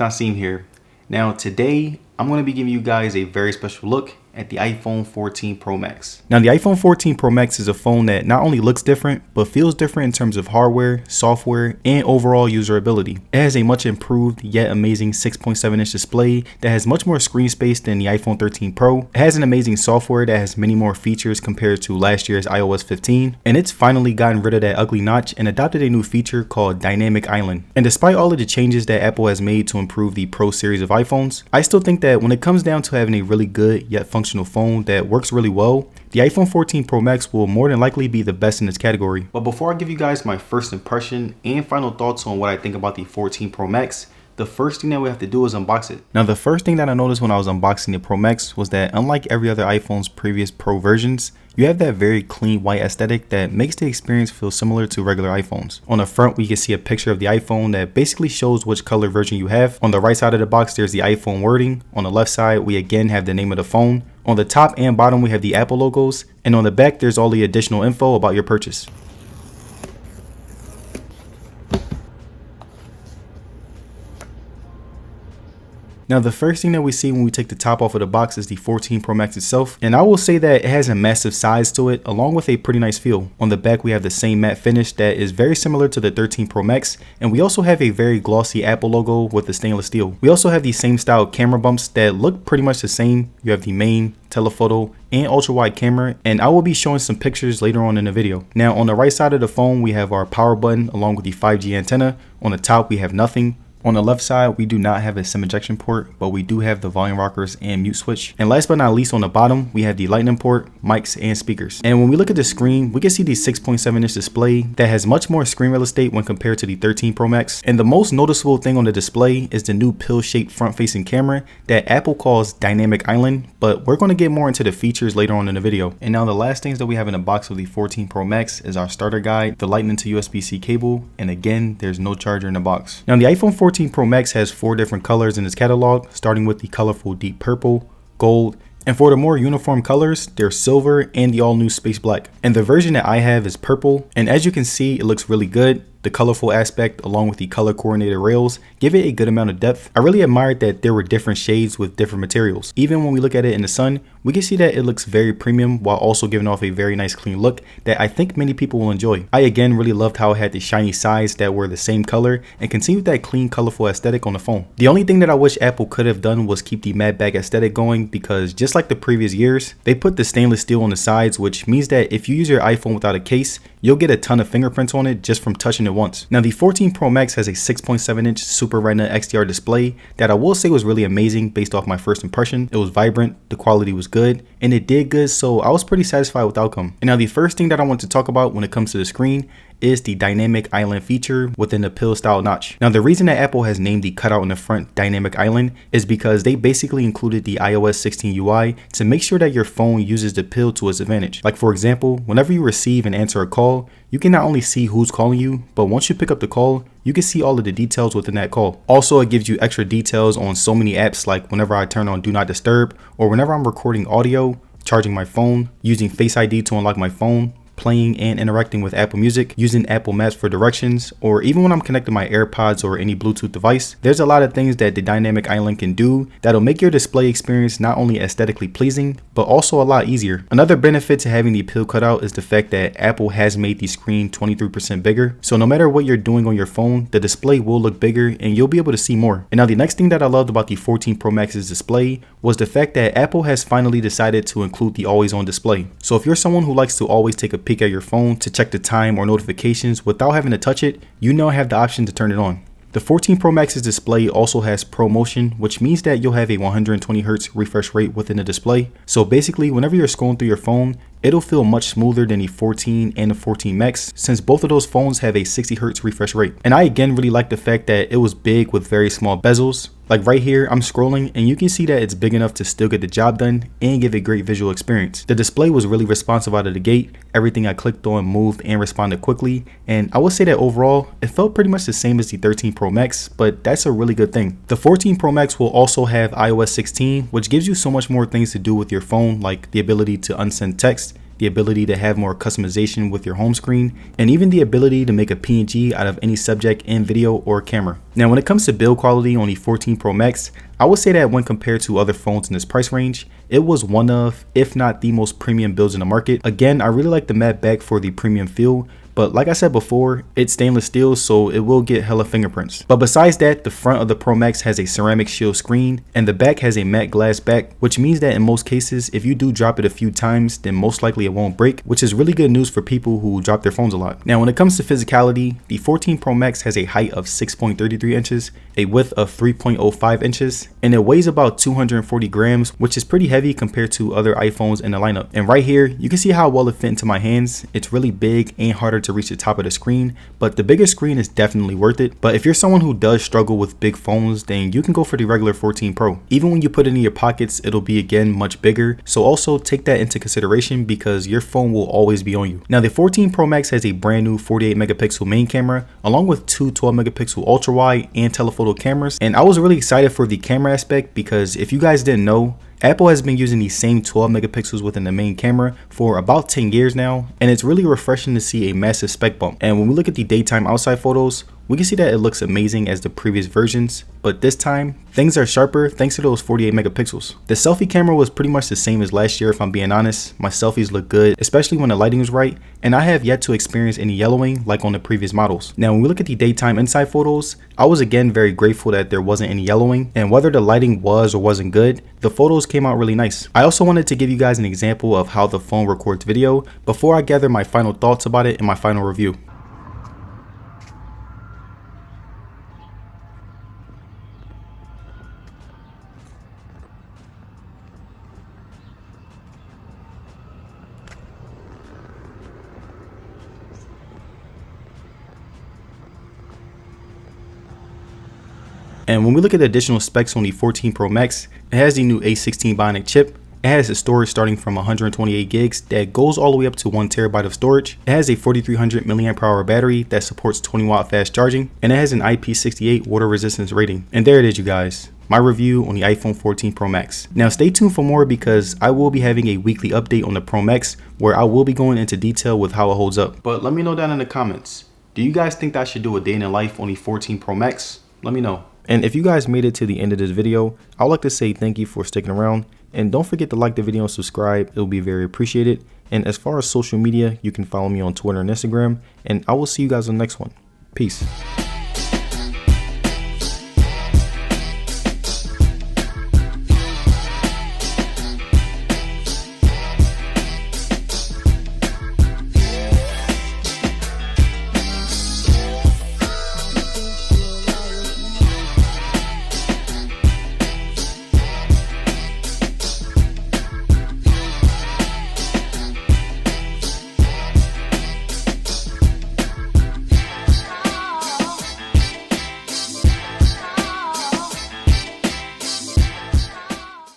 Naseem here. Now today, I'm going to be giving you guys a very special look at the iPhone 14 Pro Max. Now the iPhone 14 Pro Max is a phone that not only looks different, but feels different in terms of hardware, software, and overall usability. It has a much improved yet amazing 6.7-inch display that has much more screen space than the iPhone 13 Pro. It has an amazing software that has many more features compared to last year's iOS 15, and it's finally gotten rid of that ugly notch and adopted a new feature called Dynamic Island. And despite all of the changes that Apple has made to improve the Pro series of iPhones, I still think that when it comes down to having a really good yet functional phone that works really well, the iPhone 14 Pro Max will more than likely be the best in its category. But before I give you guys my first impression and final thoughts on what I think about the 14 Pro Max, the first thing that we have to do is unbox it. Now the first thing that I noticed when I was unboxing the Pro Max was that unlike every other iPhone's previous Pro versions, you have that very clean white aesthetic that makes the experience feel similar to regular iPhones. On the front, we can see a picture of the iPhone that basically shows which color version you have. On the right side of the box, there's the iPhone wording. On the left side, we again have the name of the phone. On the top and bottom, we have the Apple logos. And on the back, there's all the additional info about your purchase. Now the first thing that we see when we take the top off of the box is the 14 Pro Max itself, and I will say that it has a massive size to it along with a pretty nice feel. On the back we have the same matte finish that is very similar to the 13 Pro Max, and we also have a very glossy Apple logo with the stainless steel. We also have the same style camera bumps that look pretty much the same. You have the main, telephoto, and ultra wide camera, and I will be showing some pictures later on in the video. Now on the right side of the phone we have our power button along with the 5G antenna. On the top we have nothing. On the left side, we do not have a SIM ejection port, but we do have the volume rockers and mute switch. And last but not least, on the bottom, we have the lightning port, mics, and speakers. And when we look at the screen, we can see the 6.7-inch display that has much more screen real estate when compared to the 13 Pro Max. And the most noticeable thing on the display is the new pill-shaped front-facing camera that Apple calls Dynamic Island, but we're going to get more into the features later on in the video. And now the last things that we have in the box of the 14 Pro Max is our starter guide, the lightning to USB-C cable, and again, there's no charger in the box. Now the iPhone 14 Pro Max has 4 different colors in its catalog, starting with the colorful deep purple, gold, and for the more uniform colors, there's silver and the all new space black. And the version that I have is purple, and as you can see, it looks really good. The colorful aspect along with the color coordinated rails give it a good amount of depth. I really admired that there were different shades with different materials. Even when we look at it in the sun, we can see that it looks very premium while also giving off a very nice clean look that I think many people will enjoy. I again really loved how it had the shiny sides that were the same color and continued that clean colorful aesthetic on the phone. The only thing that I wish Apple could have done was keep the matte back aesthetic going, because just like the previous years, they put the stainless steel on the sides, which means that if you use your iPhone without a case, you'll get a ton of fingerprints on it just from touching it once. Now the 14 Pro Max has a 6.7-inch Super Retina XDR display that I will say was really amazing based off my first impression. It was vibrant, the quality was good, and it did good, so I was pretty satisfied with the outcome. And now the first thing that I want to talk about when it comes to the screen is the Dynamic Island feature within the pill style notch. Now the reason that Apple has named the cutout in the front Dynamic Island is because they basically included the iOS 16 UI to make sure that your phone uses the pill to its advantage. Like for example, whenever you receive and answer a call, you can not only see who's calling you, but once you pick up the call, you can see all of the details within that call. Also, it gives you extra details on so many apps, like whenever I turn on Do Not Disturb, or whenever I'm recording audio, charging my phone, using Face ID to unlock my phone, playing and interacting with Apple Music, using Apple Maps for directions, or even when I'm connecting my AirPods or any Bluetooth device. There's a lot of things that the Dynamic Island can do that'll make your display experience not only aesthetically pleasing, but also a lot easier. Another benefit to having the pill cutout is the fact that Apple has made the screen 23% bigger, so no matter what you're doing on your phone, the display will look bigger and you'll be able to see more. And now the next thing that I loved about the 14 Pro Max's display was the fact that Apple has finally decided to include the always on display. So if you're someone who likes to always take a peek at your phone to check the time or notifications without having to touch it, you now have the option to turn it on. The 14 Pro Max's display also has Pro Motion, which means that you'll have a 120Hz refresh rate within the display. So basically, whenever you're scrolling through your phone, it'll feel much smoother than the 14 and the 14 Max, since both of those phones have a 60Hz refresh rate. And I again really like the fact that it was big with very small bezels. Like right here, I'm scrolling and you can see that it's big enough to still get the job done and give a great visual experience. The display was really responsive out of the gate. Everything I clicked on moved and responded quickly. And I would say that overall, it felt pretty much the same as the 13 Pro Max, but that's a really good thing. The 14 Pro Max will also have iOS 16, which gives you so much more things to do with your phone, like the ability to unsend text, the ability to have more customization with your home screen, and even the ability to make a PNG out of any subject in video or camera. Now when it comes to build quality on the 14 Pro Max, I would say that when compared to other phones in this price range, it was one of, if not the most premium builds in the market. Again, I really like the matte back for the premium feel, but like I said before, it's stainless steel, so it will get hella fingerprints. But besides that, the front of the Pro Max has a ceramic shield screen, and the back has a matte glass back, which means that in most cases, if you do drop it a few times, then most likely it won't break, which is really good news for people who drop their phones a lot. Now when it comes to physicality, the 14 Pro Max has a height of 6.33 inches, a width of 3.05 inches, and it weighs about 240 grams, which is pretty heavy compared to other iPhones in the lineup. And right here, you can see how well it fit into my hands. It's really big and harder to reach the top of the screen, but the bigger screen is definitely worth it. But if you're someone who does struggle with big phones, then you can go for the regular 14 Pro. Even when you put it in your pockets, it'll be again much bigger, so also take that into consideration because your phone will always be on you. Now the 14 Pro Max has a brand new 48 megapixel main camera along with two 12 megapixel ultra wide and telephoto cameras, and I was really excited for the camera aspect because if you guys didn't know, Apple has been using these same 12 megapixels within the main camera for about 10 years now, and it's really refreshing to see a massive spec bump. And when we look at the daytime outside photos, we can see that it looks amazing as the previous versions, but this time things are sharper thanks to those 48 megapixels. The selfie camera was pretty much the same as last year if I'm being honest. My selfies look good, especially when the lighting is right, and I have yet to experience any yellowing like on the previous models. Now when we look at the daytime inside photos, I was again very grateful that there wasn't any yellowing, and whether the lighting was or wasn't good, the photos came out really nice. I also wanted to give you guys an example of how the phone records video before I gather my final thoughts about it in my final review. And when we look at the additional specs on the 14 Pro Max, it has the new A16 Bionic chip. It has a storage starting from 128 gigs that goes all the way up to 1 terabyte of storage. It has a 4300 milliamp hour battery that supports 20 watt fast charging, and it has an IP68 water resistance rating. And there it is, you guys, my review on the iPhone 14 Pro Max. Now stay tuned for more because I will be having a weekly update on the Pro Max where I will be going into detail with how it holds up. But let me know down in the comments, do you guys think that I should do a day in the life on the 14 Pro Max? Let me know. And if you guys made it to the end of this video, I would like to say thank you for sticking around. And don't forget to like the video and subscribe. It will be very appreciated. And as far as social media, you can follow me on Twitter and Instagram. And I will see you guys on the next one. Peace.